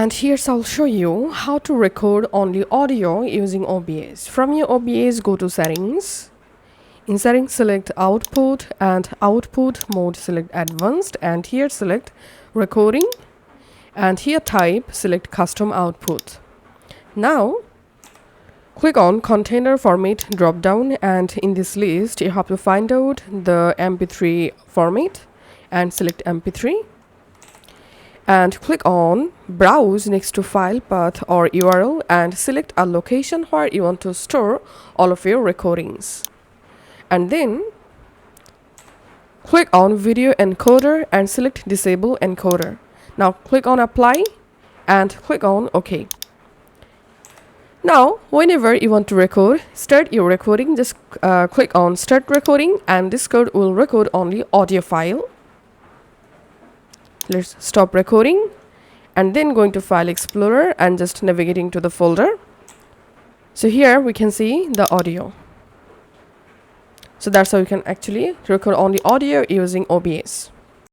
And here's I'll show you how to record only audio using OBS. From your OBS, go to settings. In settings, select output, and output mode select advanced, and here select recording, and here type select custom output. Now click on container format drop down, and in this list you have to find out the MP3 format and select MP3, and click on browse next to file path or URL and select a location where you want to store all of your recordings, and then click on video encoder and select disable encoder. Now click on apply and click on OK. Now whenever you want to record, start your recording, just click on start recording, and this code will record only audio file. Let's stop recording and then going to file explorer and just navigating to the folder. So here we can see the audio. So that's how you can actually record only audio using OBS.